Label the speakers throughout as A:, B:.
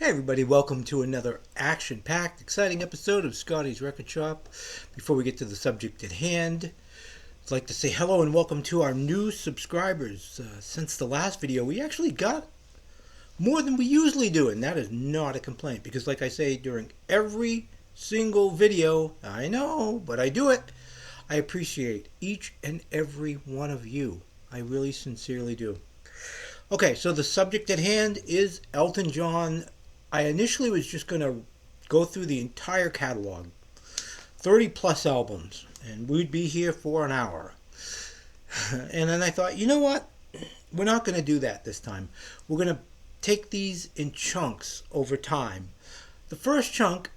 A: Hey everybody, welcome to another action-packed, exciting episode of Scotty's Record Shop. Before we get to the subject at hand, I'd like to say hello and welcome to our new subscribers. Since the last video, we actually got more than we usually do, and that is not a complaint, because like I say during every single video, I know, but I do it, I appreciate each and every one of you. I really sincerely do. Okay, so the subject at hand is Elton John. I initially was just going to go through the entire catalog, 30 plus albums, and we'd be here for an hour. And then I thought, you know what? We're not going to do that this time. We're going to take these in chunks over time. The first chunk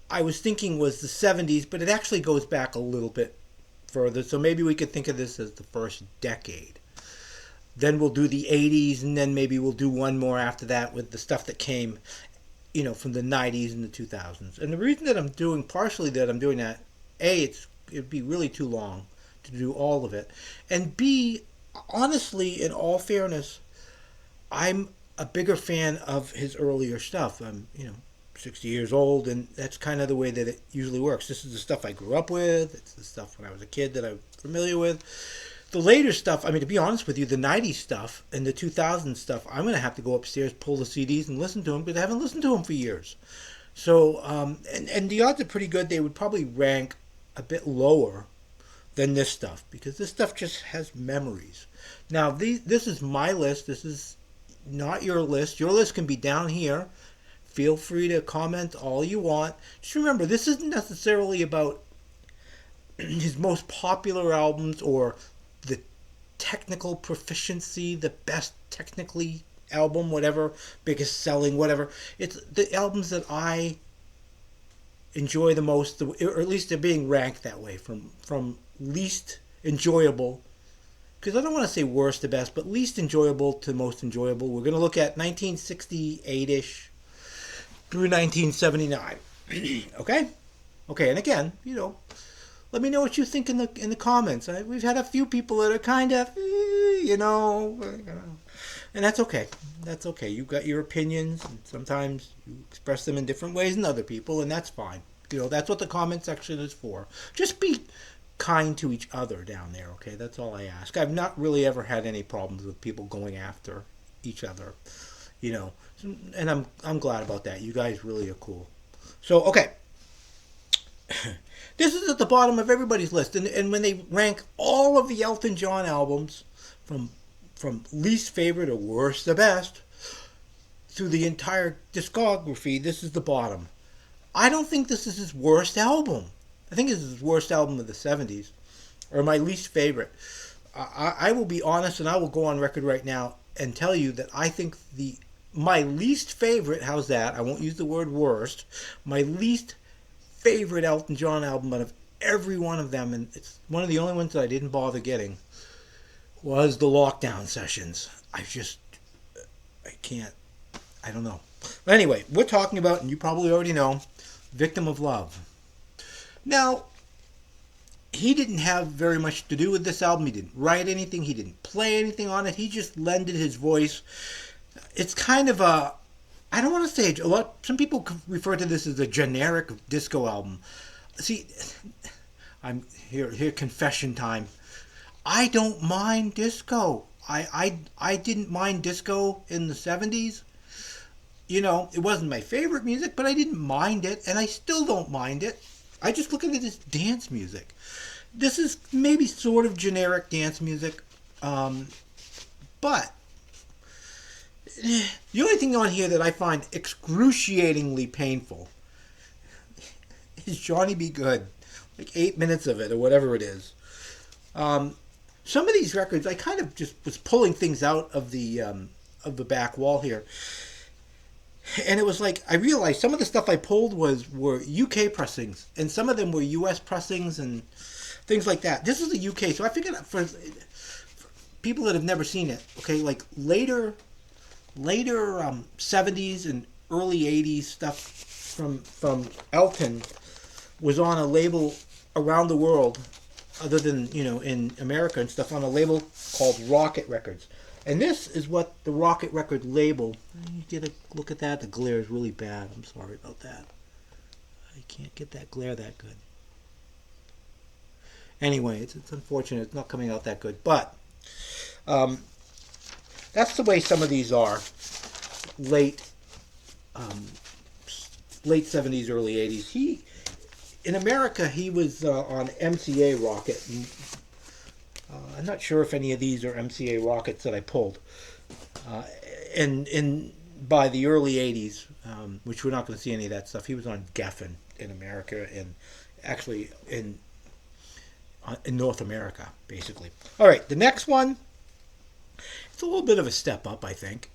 A: I was thinking was the 70s, but it actually goes back a little bit further, so maybe we could think of this as the first decade. Then we'll do the 80s, and then maybe we'll do one more after that with the stuff that came, from the 90s and the 2000s. And the reason that I'm doing that, A, it'd be really too long to do all of it. And B, honestly, in all fairness, I'm a bigger fan of his earlier stuff. I'm, 60 years old, and that's kind of the way that it usually works. This is the stuff I grew up with. It's the stuff when I was a kid that I'm familiar with. The later stuff, to be honest with you, the 90s stuff and the 2000s stuff, I'm going to have to go upstairs, pull the CDs, and listen to them, because I haven't listened to them for years. So, and the odds are pretty good they would probably rank a bit lower than this stuff, because this stuff just has memories. Now, this is my list. This is not your list. Your list can be down here. Feel free to comment all you want. Just remember, this isn't necessarily about his most popular albums or the technical proficiency, the best technically album, whatever, biggest selling, whatever. It's the albums that I enjoy the most, or at least they're being ranked that way, from least enjoyable, because I don't want to say worst to best, but least enjoyable to most enjoyable. We're going to look at 1968-ish through 1979. Okay, and again, let me know what you think in the comments. We've had a few people that are kind of, and that's okay. That's okay. You've got your opinions, and sometimes you express them in different ways than other people, and that's fine. That's what the comment section is for. Just be kind to each other down there, okay? That's all I ask. I've not really ever had any problems with people going after each other, and I'm glad about that. You guys really are cool. So, okay. This is at the bottom of everybody's list, and when they rank all of the Elton John albums from least favorite or worst to best through the entire discography, this is the bottom. I don't think this is his worst album. I think this is his worst album of the 70s, or my least favorite. I will be honest, and I will go on record right now and tell you that I think my least favorite, how's that? I won't use the word worst. My least favorite Elton John album out of every one of them, and it's one of the only ones that I didn't bother getting, was the Lockdown Sessions. I don't know. But anyway, we're talking about, and you probably already know, Victim of Love. Now, he didn't have very much to do with this album. He didn't write anything. He didn't play anything on it. He just lended his voice. It's kind of I don't want to say some people refer to this as a generic disco album. See, I'm here confession time. I don't mind disco. I didn't mind disco in the 70s. It wasn't my favorite music, but I didn't mind it, and I still don't mind it. I just look at it as dance music. This is maybe sort of generic dance music, but the only thing on here that I find excruciatingly painful is Johnny Be Good. Like 8 minutes of it, or whatever it is. Some of these records, I kind of just was pulling things out of the back wall here. And it was like, I realized some of the stuff I pulled were UK pressings, and some of them were US pressings and things like that. This is the UK, so I figured for people that have never seen it, okay, like later 70s and early 80s stuff from Elton was on a label around the world, other than in America and stuff, on a label called Rocket Records. And this is what the Rocket Record label. You get a look at that. The glare is really bad. I'm sorry about that. I can't get that glare that good. Anyway, it's unfortunate. It's not coming out that good. But that's the way some of these are. Late 70s, early 80s. In America, he was on MCA Rocket. I'm not sure if any of these are MCA Rockets that I pulled. And by the early 80s, which we're not going to see any of that stuff, he was on Geffen in America and actually in North America, basically. All right, the next one, it's a little bit of a step up, I think.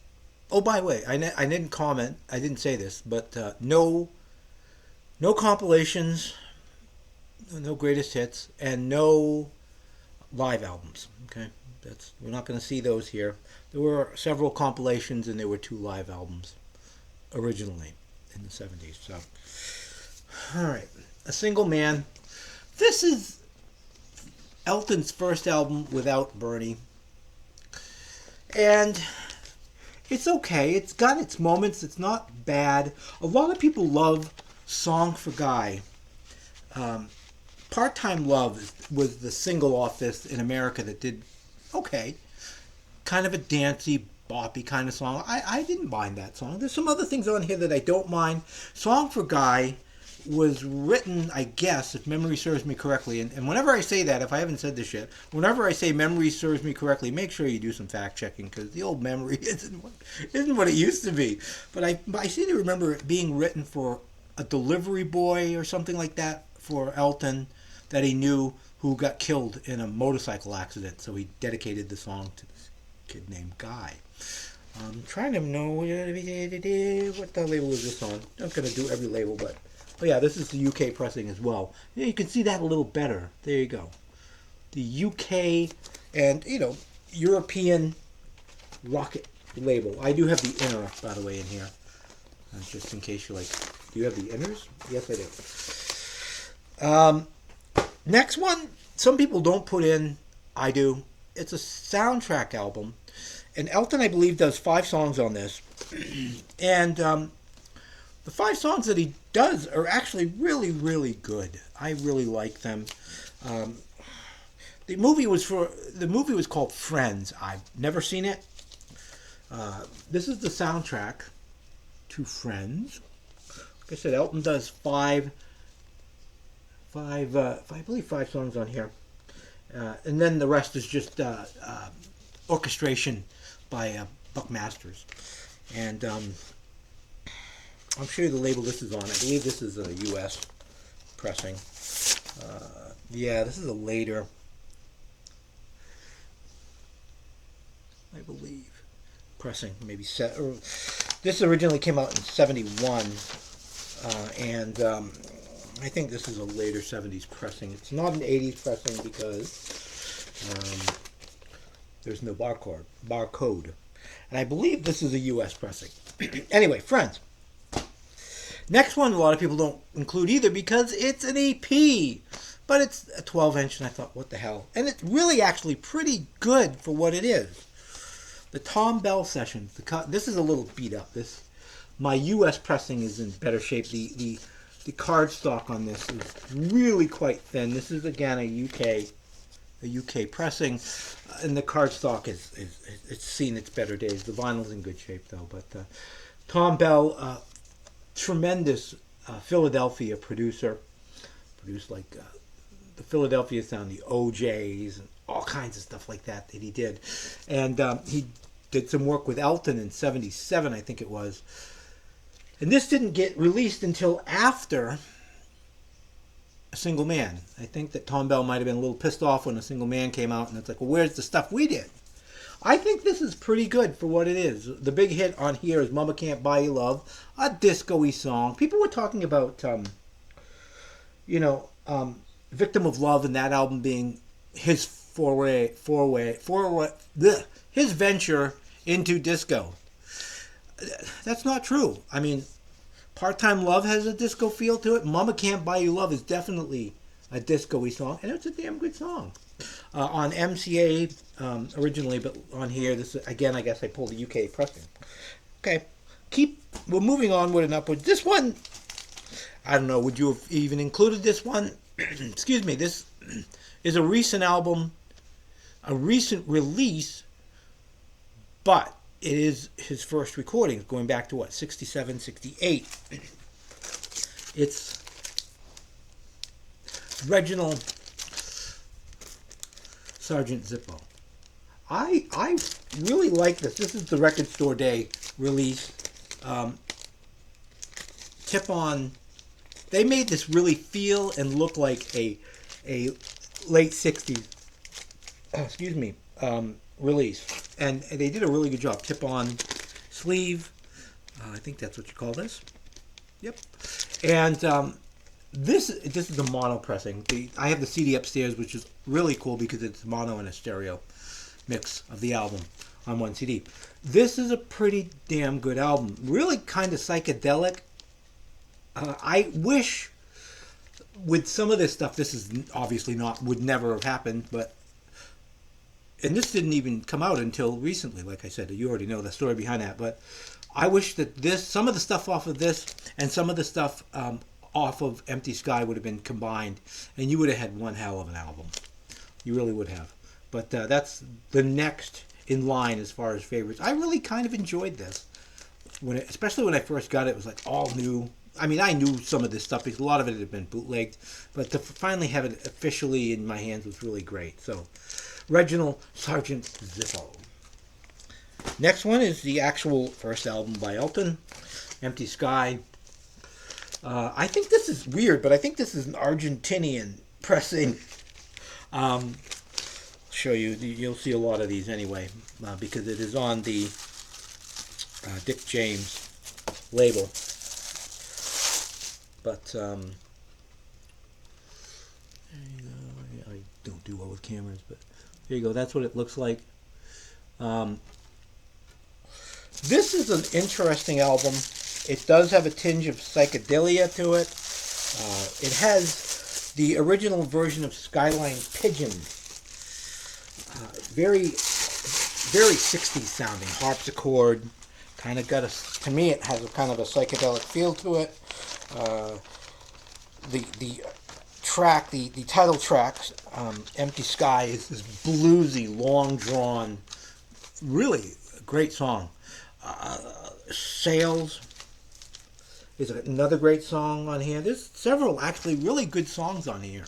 A: Oh, by the way, I didn't comment, I didn't say this, but no compilations, no greatest hits, and no live albums. Okay, we're not going to see those here. There were several compilations, and there were 2 live albums originally in the 70s. So, all right, A Single Man. This is Elton's first album without Bernie, and it's okay. It's got its moments. It's not bad. A lot of people love Song for Guy. Part-Time Love was the single off this in America that did okay. Kind of a dancey, boppy kind of song. I didn't mind that song. There's some other things on here that I don't mind. Song for Guy was written, I guess, if memory serves me correctly, and whenever I say that, if I haven't said this yet, whenever I say memory serves me correctly, make sure you do some fact checking, because the old memory isn't what it used to be. But I seem to remember it being written for a delivery boy or something like that for Elton that he knew, who got killed in a motorcycle accident, so he dedicated the song to this kid named Guy. I'm trying to know what the label is this on. I'm not going to do every label, but oh yeah, this is the UK pressing as well. Yeah, you can see that a little better. There you go. The UK and, European Rocket label. I do have the inner, by the way, in here. Just in case you're like, do you have the inners? Yes, I do. Next one, some people don't put in. I do. It's a soundtrack album. And Elton, I believe, does 5 songs on this. And the 5 songs that he does are actually really, really good. I really like them. The movie was called Friends. I've never seen it. This is the soundtrack to Friends. Like I said, Elton does 5 songs on here. And then the rest is just orchestration by Buck Masters. And I'll show you the label this is on. I believe this is a U.S. pressing. Yeah, this is a later, I believe, pressing. Maybe this originally came out in 71, and I think this is a later 70s pressing. It's not an 80s pressing because there's no barcode. And I believe this is a U.S. pressing. Anyway, Friends. Next one, a lot of people don't include either because it's an EP. But it's a 12-inch, and I thought, what the hell? And it's really actually pretty good for what it is. The Tom Bell Sessions. This is a little beat up. My U.S. pressing is in better shape. The cardstock on this is really quite thin. This is, again, a UK pressing, and the cardstock it's seen its better days. The vinyl's in good shape though. But Tom Bell, tremendous Philadelphia producer, produced like the Philadelphia Sound, the OJs, and all kinds of stuff like that he did, and he did some work with Elton in '77, I think it was. And this didn't get released until after A Single Man. I think that Tom Bell might have been a little pissed off when A Single Man came out, and it's like, well, where's the stuff we did? I think this is pretty good for what it is. The big hit on here is Mama Can't Buy You Love, a disco-y song. People were talking about, Victim of Love and that album being his his venture into disco. That's not true. I mean, Part-Time Love has a disco feel to it. Mama Can't Buy You Love is definitely a disco-y song, and it's a damn good song. on MCA originally, but on here, this again, I guess I pulled the UK pressing. Okay, we're moving onward and upward. This one, I don't know, would you have even included this one? Excuse me, this is a recent album, a recent release, but it is his first recording, going back to what, 67, 68. It's Regimental Sgt. Zippo. I really like this. This is the Record Store Day release. Tip on. They made this really feel and look like a late 60s, release. And they did a really good job. Tip on sleeve. I think that's what you call this. Yep. And this is the mono pressing. I have the CD upstairs, which is really cool because it's mono and a stereo mix of the album on one CD. This is a pretty damn good album. Really kind of psychedelic. I wish with some of this stuff, this is obviously would never have happened, and this didn't even come out until recently. Like I said, you already know the story behind that, but I wish that some of the stuff off of this and some of the stuff off of Empty Sky would have been combined, and you would have had one hell of an album. You really would have. But that's the next in line as far as favorites. I really kind of enjoyed this, especially when I first got it. It was like all new. I mean, I knew some of this stuff because a lot of it had been bootlegged, but to finally have it officially in my hands was really great. So, Regimental Sgt. Zippo. Next one is the actual first album by Elton, Empty Sky. I think this is weird, but I think this is an Argentinian pressing. Show you. You'll see a lot of these anyway, because it is on the Dick James label. But there you go. I don't do well with cameras, but there you go. That's what it looks like. This is an interesting album. It does have a tinge of psychedelia to it. It has the original version of Skyline Pigeon. Very, very 60s sounding harpsichord. Kind of got to me it has a kind of a psychedelic feel to it. The track, the title track, Empty Sky, is this bluesy, long drawn, really great song. Sails is another great song on here. There's several actually really good songs on here.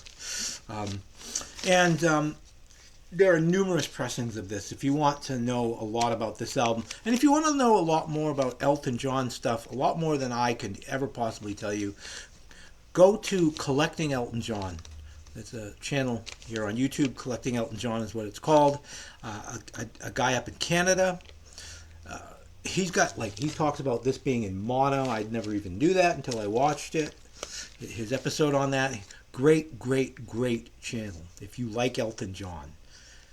A: There are numerous pressings of this. If you want to know a lot about this album, and if you want to know a lot more about Elton John stuff, a lot more than I could ever possibly tell you, go to Collecting Elton John. It's a channel here on YouTube. Collecting Elton John is what it's called. A guy up in Canada. He talks about this being in mono. I'd never even knew that until I watched it. His episode on that. Great, great, great channel if you like Elton John.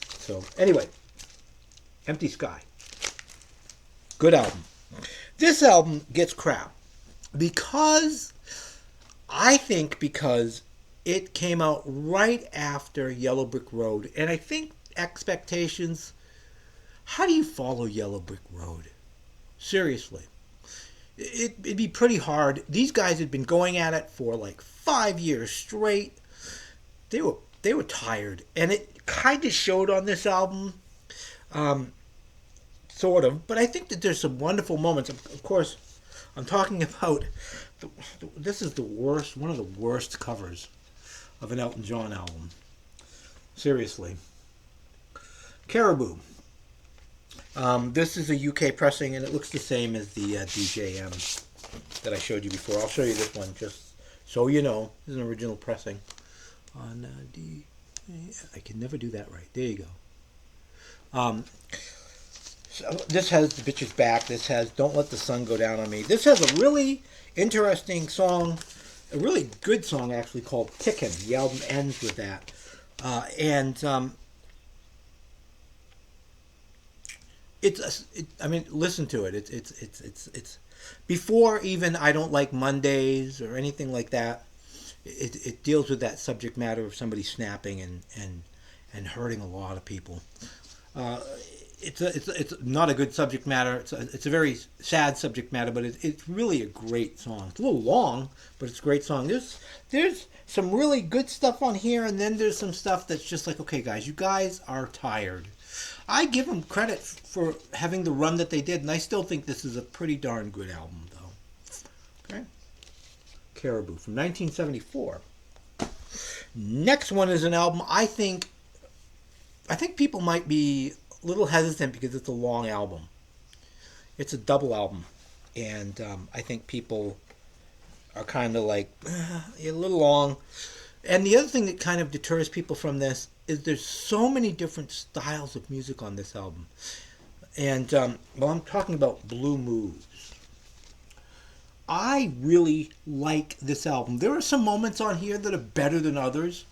A: So, anyway, Empty Sky. Good album. This album gets crap because it came out right after Yellow Brick Road. And I think expectations, how do you follow Yellow Brick Road? Seriously. It'd be pretty hard. These guys had been going at it for like 5 years straight. They were tired, and it kind of showed on this album, sort of. But I think that there's some wonderful moments. Of course, I'm talking about this is one of the worst covers of an Elton John album. Seriously, Caribou. This is a UK pressing, and it looks the same as the DJM that I showed you before. I'll show you this one just so you know. This is an original pressing on I can never do that right. There you go. So this has The Bitch's Back. This has Don't Let the Sun Go Down on Me. This has a really interesting song, a really good song actually, called Tickin'. The album ends with that. Listen to it. It's before even I Don't Like Mondays or anything like that. It deals with that subject matter of somebody snapping and and hurting a lot of people. Uh, it's not a good subject matter. It's a very sad subject matter, but it's really a great song. It's a little long, but it's a great song. There's some really good stuff on here, and then there's some stuff that's just like, okay, guys, you guys are tired. I give them credit for having the run that they did, and I still think this is a pretty darn good album, though. Okay, Caribou from 1974. Next one is an album I think people might be a little hesitant because it's a long album. It's a double album, and I think people are kind of like a little long. And the other thing that kind of deters people from this is there's so many different styles of music on this album. And well, I'm talking about Blue Moves. I really like this album. There are some moments on here that are better than others.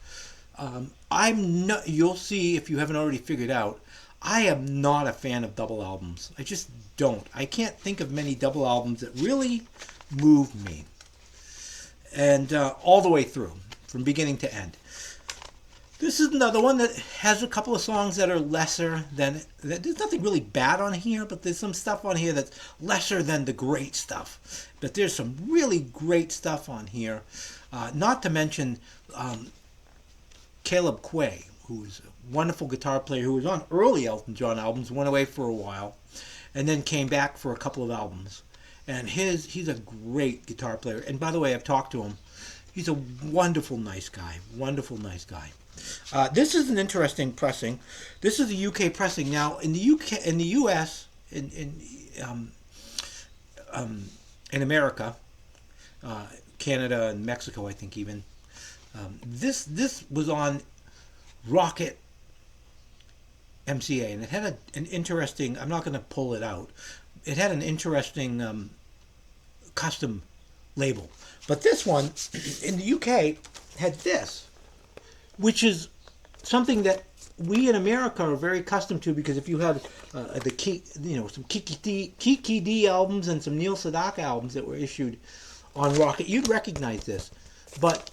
A: I'm not. You'll see if you haven't already figured out. I am not a fan of double albums. I just don't. I can't think of many double albums that really move me. And all the way through, from beginning to end. This is another one that has a couple of songs that are lesser than... There's nothing really bad on here, but there's some stuff on here that's lesser than the great stuff. But there's some really great stuff on here. Not to mention Caleb Quaye, who's a wonderful guitar player who was on early Elton John albums, went away for a while, and then came back for a couple of albums. And he's a great guitar player. And by the way, I've talked to him. He's a wonderful, nice guy. Wonderful, nice guy. This is an interesting pressing. This is the UK pressing. Now, in the UK, in the US, in America, Canada and Mexico, I think even, this was on Rocket MCA, and it had an interesting. I'm not going to pull it out. It had an interesting custom label. But this one, in the UK, had this, which is something that we in America are very accustomed to, because if you have some Kiki D albums and some Neil Sedaka albums that were issued on Rocket, you'd recognize this. But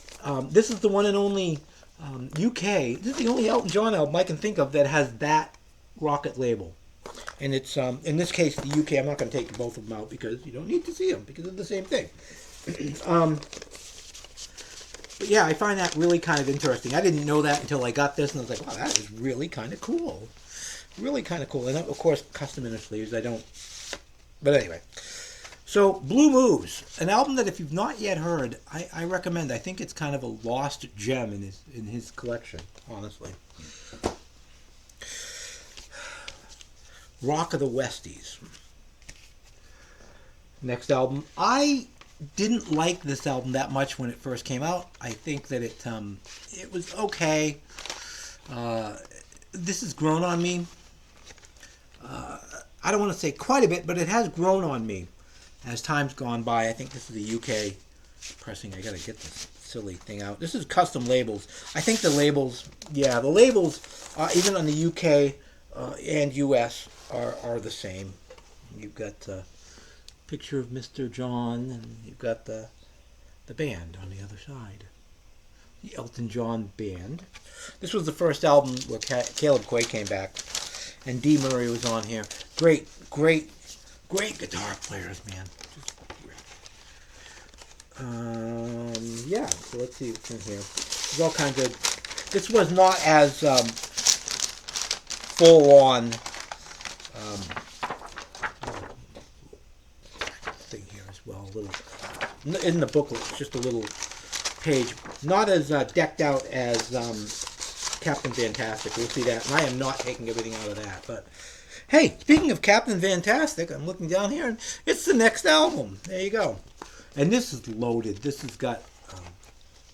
A: this is the one and only UK. This is the only Elton John album I can think of that has that Rocket label. And it's, in this case, the UK. I'm not going to take both of them out because you don't need to see them because they're the same thing. But yeah, I find that really kind of interesting. I didn't know that until I got this, and I was like, wow, that is really kind of cool. Really kind of cool. And of course, custom inner sleeves. I don't... But anyway. So, Blue Moves. An album that if you've not yet heard, I recommend. I think it's kind of a lost gem in his collection, honestly. Rock of the Westies. Next album. I didn't like this album that much when it first came out. I think that it was okay. This has grown on me. I don't want to say quite a bit, but it has grown on me as time's gone by. I think this is the UK pressing. I got to get this silly thing out. This is custom labels. I think the labels, even on the UK and US are the same. You've got a picture of Mr. John, and you've got the band on the other side. The Elton John band. This was the first album where Caleb Quaye came back, and Dee Murray was on here. Great guitar players, man. Just great. Yeah, so let's see what's in here. There's all kinds of... This was not as full-on... thing here as well. A little... In the booklet, it's just a little page. Not as decked out as Captain Fantastic. We'll see that. And I am not taking everything out of that, but... Hey, speaking of Captain Fantastic, I'm looking down here, and it's the next album. There you go. And this is loaded. This has got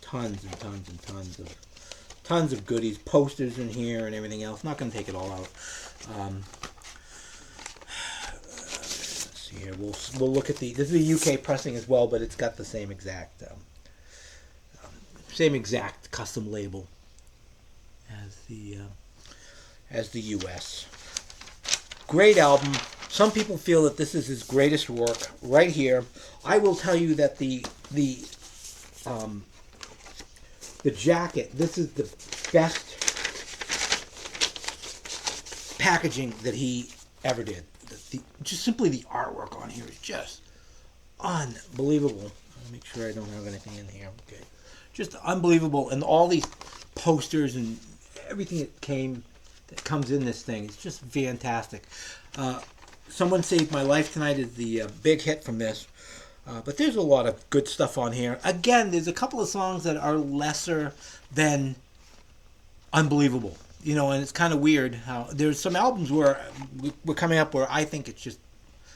A: tons and tons and tons of goodies, posters in here and everything else. Not going to take it all out. Let's see here. We'll look at this is the UK pressing as well, but it's got the same exact custom label as the US. Great album. Some people feel that this is his greatest work right here. I will tell you that the jacket, this is the best packaging that he ever did. Just simply the artwork on here is just unbelievable. Let me make sure I don't have anything in here. Okay, just unbelievable, and all these posters and everything that comes in this thing. It's just fantastic. Someone Saved My Life Tonight is the big hit from this. But there's a lot of good stuff on here. Again, there's a couple of songs that are lesser than unbelievable. And it's kind of weird how there's some albums where we're coming up where I think it's just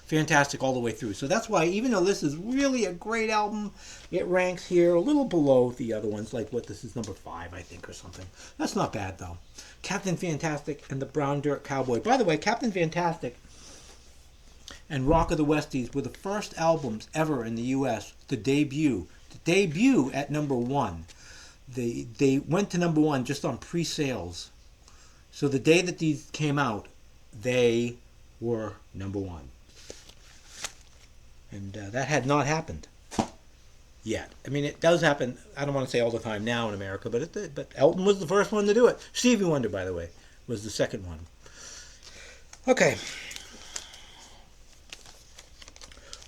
A: fantastic all the way through. So that's why, even though this is really a great album, it ranks here a little below the other ones. Like this is number 5, I think, or something. That's not bad, though. Captain Fantastic and the Brown Dirt Cowboy. By the way, Captain Fantastic and Rock of the Westies were the first albums ever in the U.S. to debut at number 1. They went to number 1 just on pre-sales. So the day that these came out, they were number 1. And that had not happened yet. I mean, it does happen, I don't want to say all the time now in America, but Elton was the first one to do it. Stevie Wonder, by the way, was the second one. Okay.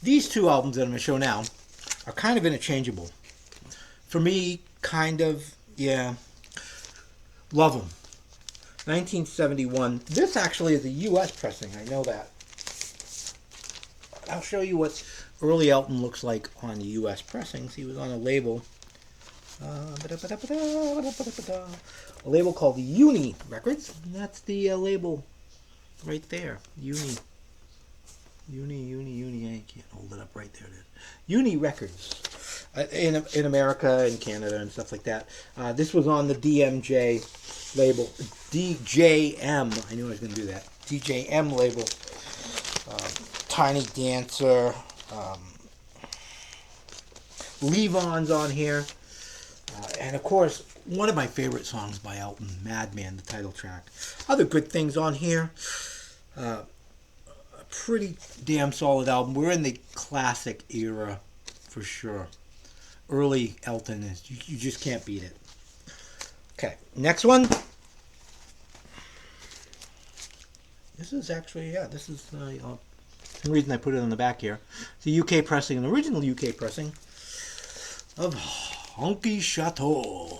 A: These two albums that I'm going to show now are kind of interchangeable. For me, kind of, yeah. Love them. 1971. This actually is a U.S. pressing. I know that. I'll show you what early Elton looks like on the U.S. pressings. He was on a label. A label called Uni Records. And that's the label right there. Uni. I can't hold it up right there. Uni Records. In America and Canada and stuff like that. This was on the DMJ label. DJM. I knew I was going to do that. DJM label. Tiny Dancer. Levon's on here. And of course, one of my favorite songs by Elton, Madman, the title track. Other good things on here. A pretty damn solid album. We're in the classic era for sure. Early Elton is, you just can't beat it. Okay, next one. This is actually, this is the reason I put it on the back here. It's a UK pressing, an original UK pressing of Honky Château.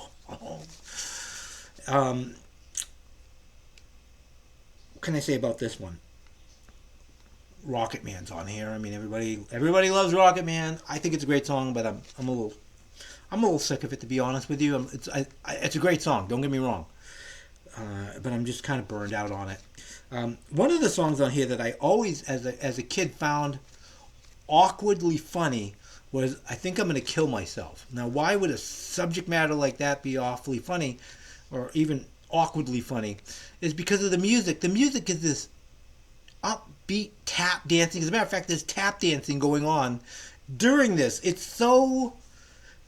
A: What can I say about this one? Rocket Man's on here. I mean, everybody loves Rocket Man. I think it's a great song, but I'm a little sick of it, to be honest with you. It's a great song. Don't get me wrong, but I'm just kind of burned out on it. One of the songs on here that I always, as a kid, found awkwardly funny was "I Think I'm Gonna Kill Myself." Now, why would a subject matter like that be awfully funny, or even awkwardly funny? Is because of the music. The music is this upbeat tap dancing. As a matter of fact, there's tap dancing going on during this. It's so,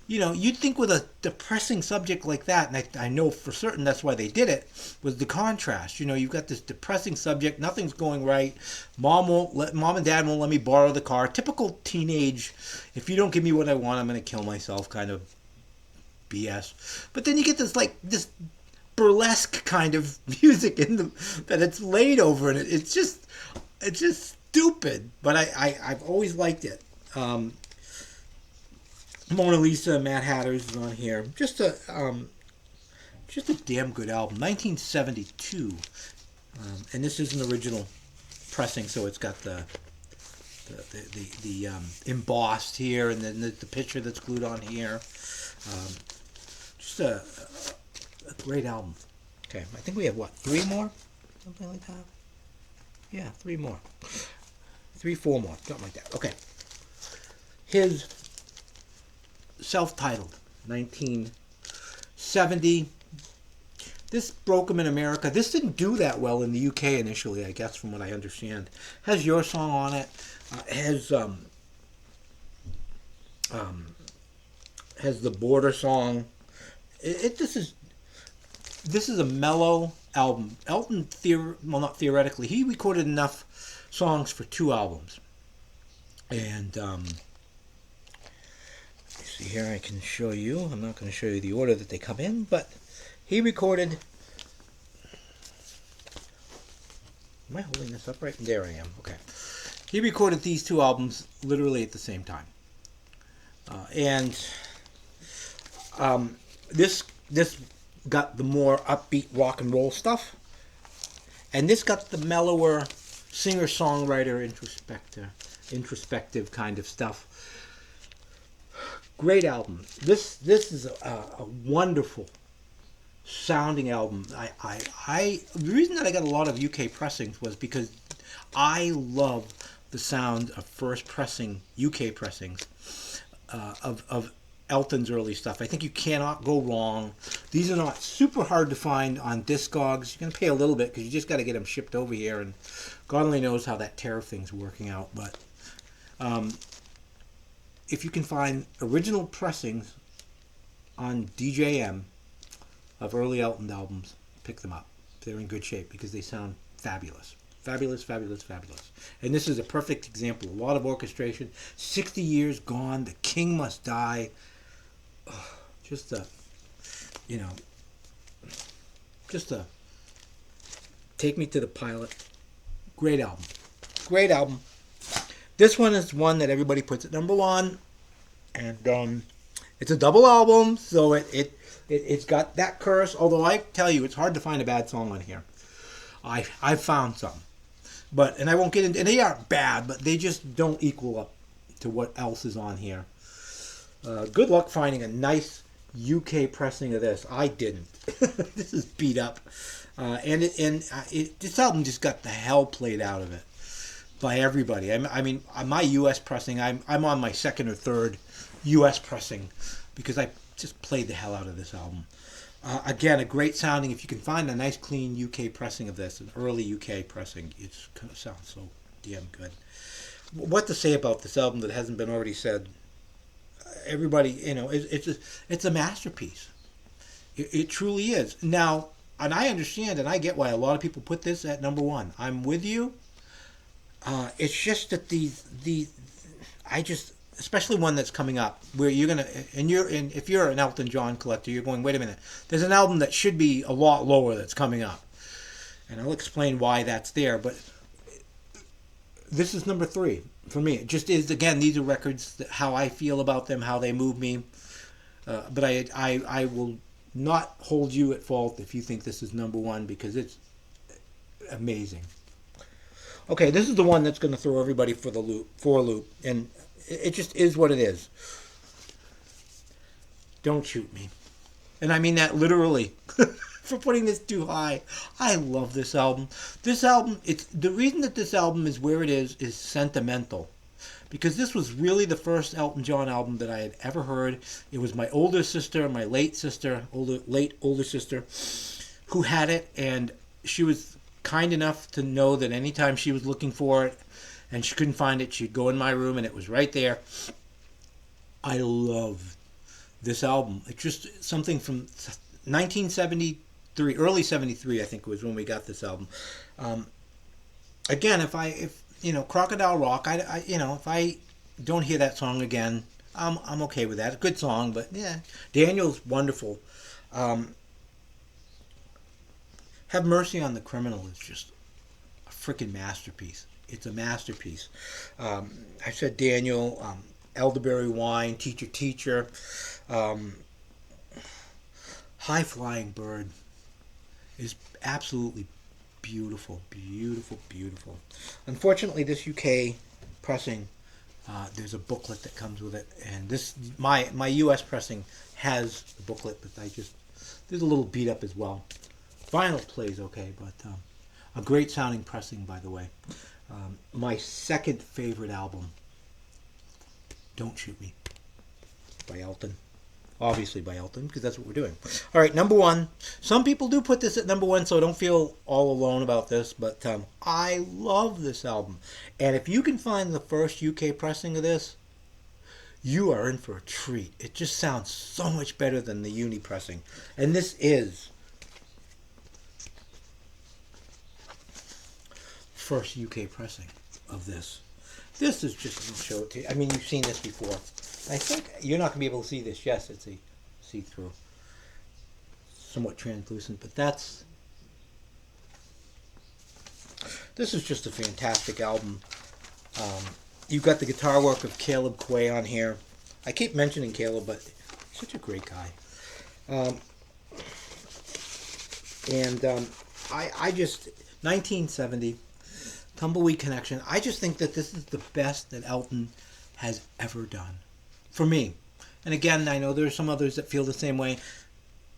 A: you'd think with a depressing subject like that, and I know for certain that's why they did it, was the contrast. You've got this depressing subject, nothing's going right. Mom and Dad won't let me borrow the car. Typical teenage, if you don't give me what I want, I'm going to kill myself kind of BS. But then you get this burlesque kind of music that it's laid over, and it's just stupid. But I've always liked it. Mona Lisa, Mad Hatters is on here. Just a damn good album. 1972, and this is an original pressing, so it's got the embossed here, and then the picture that's glued on here. Just a great album. Okay, I think we have 3 more, something like that. Yeah, 3 more, 4 more, something like that. Okay, his self-titled 1970. This broke him in America. This didn't do that well in the UK initially, I guess, from what I understand. Has Your Song on it. Has the Border song. This is a mellow album. Elton, not theoretically, he recorded enough songs for 2 albums. And see here, I can show you. I'm not going to show you the order that they come in, but he recorded Am I holding this up right? There I am. Okay. He recorded these two albums literally at the same time. And this got the more upbeat rock and roll stuff. And this got the mellower singer-songwriter introspective kind of stuff. Great album. This is a wonderful sounding album. The reason that I got a lot of UK pressings was because I love the sound of first pressing UK pressings of Elton's early stuff. I think you cannot go wrong. These are not super hard to find on Discogs. You're going to pay a little bit because you just got to get them shipped over here, and God only knows how that tariff thing's working out. But if you can find original pressings on DJM of early Elton albums, pick them up. They're in good shape because they sound fabulous. Fabulous, fabulous, fabulous. And this is a perfect example. A lot of orchestration. 60 years gone. The king must die. Just a take me to the pilot. Great album. Great album. This one is one that everybody puts at number one. And it's a double album, so it's got that curse. Although I tell you, it's hard to find a bad song on here. I've found some. And I won't get into, and they aren't bad, but they just don't equal up to what else is on here. Good luck finding a nice UK pressing of this. I didn't. This is beat up. This album just got the hell played out of it by everybody. I mean, my US pressing, I'm on my second or third US pressing because I just played the hell out of this album. Again, a great sounding. If you can find a nice, clean UK pressing of this, an early UK pressing, it's going to sound so damn good. What to say about this album that hasn't been already said? Everybody, it's a masterpiece. It truly is. Now, and I understand and I get why a lot of people put this at number one. I'm with you. It's just that especially one that's coming up where you're gonna, if you're an Elton John collector, you're going, wait a minute, there's an album that should be a lot lower that's coming up, and I'll explain why that's there. But this is number three for me. It just is. Again, these are records that how I feel about them, how they move me. But I will not hold you at fault if you think this is number one because it's amazing. Okay, this is the one that's going to throw everybody for a loop, and it just is what it is. Don't shoot me. And I mean that literally. For putting this too high. I love this album. This album, it's the reason that this album is where it is sentimental. Because this was really the first Elton John album that I had ever heard. It was my older sister, my late older sister, who had it, and she was kind enough to know that anytime she was looking for it and she couldn't find it, she'd go in my room and it was right there. I love this album. It's just something from 1973, early 73, I think was when we got this album. Again, if Crocodile Rock, if I don't hear that song again, I'm okay with that. It's a good song, but yeah, Daniel's wonderful. Have Mercy on the Criminal is just a freaking masterpiece. It's a masterpiece. I said Daniel, Elderberry Wine, Teacher, High Flying Bird is absolutely beautiful, beautiful, beautiful. Unfortunately, this UK pressing, there's a booklet that comes with it, and this my US pressing has the booklet, but there's a little beat up as well. Vinyl plays okay, but a great sounding pressing, by the way. My second favorite album, Don't Shoot Me, by Elton. Obviously by Elton, because that's what we're doing. All right, number one. Some people do put this at number one, so don't feel all alone about this, but I love this album. And if you can find the first UK pressing of this, you are in for a treat. It just sounds so much better than the uni pressing. And this is first UK pressing of this. This is just, I'll show it to you. I mean, you've seen this before. I think you're not going to be able to see this. Yes, it's a see-through. Somewhat translucent, but This is just a fantastic album. You've got the guitar work of Caleb Quay on here. I keep mentioning Caleb, but he's such a great guy. I just 1970 Tumbleweed Connection. I just think that this is the best that Elton has ever done for me. And again, I know there's some others that feel the same way,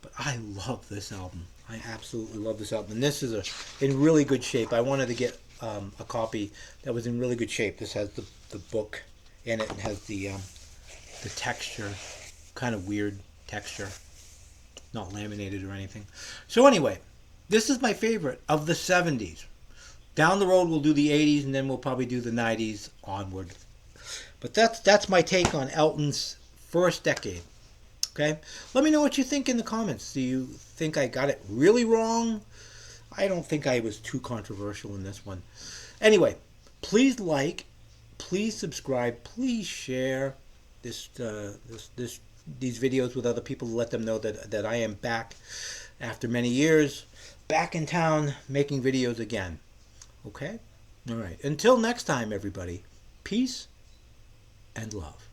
A: but I love this album. I absolutely love this album. And this is in really good shape. I wanted to get a copy that was in really good shape. This has the book in it and has the texture, kind of weird texture, not laminated or anything. So anyway, this is my favorite of the 70s. Down the road we'll do the 80s, and then we'll probably do the 90s onward. But that's my take on Elton's first decade. Okay? Let me know what you think in the comments. Do you think I got it really wrong? I don't think I was too controversial in this one. Anyway, please like, please subscribe, please share these videos with other people to let them know that I am back after many years, back in town making videos again. Okay? All right. Until next time, everybody, peace and love.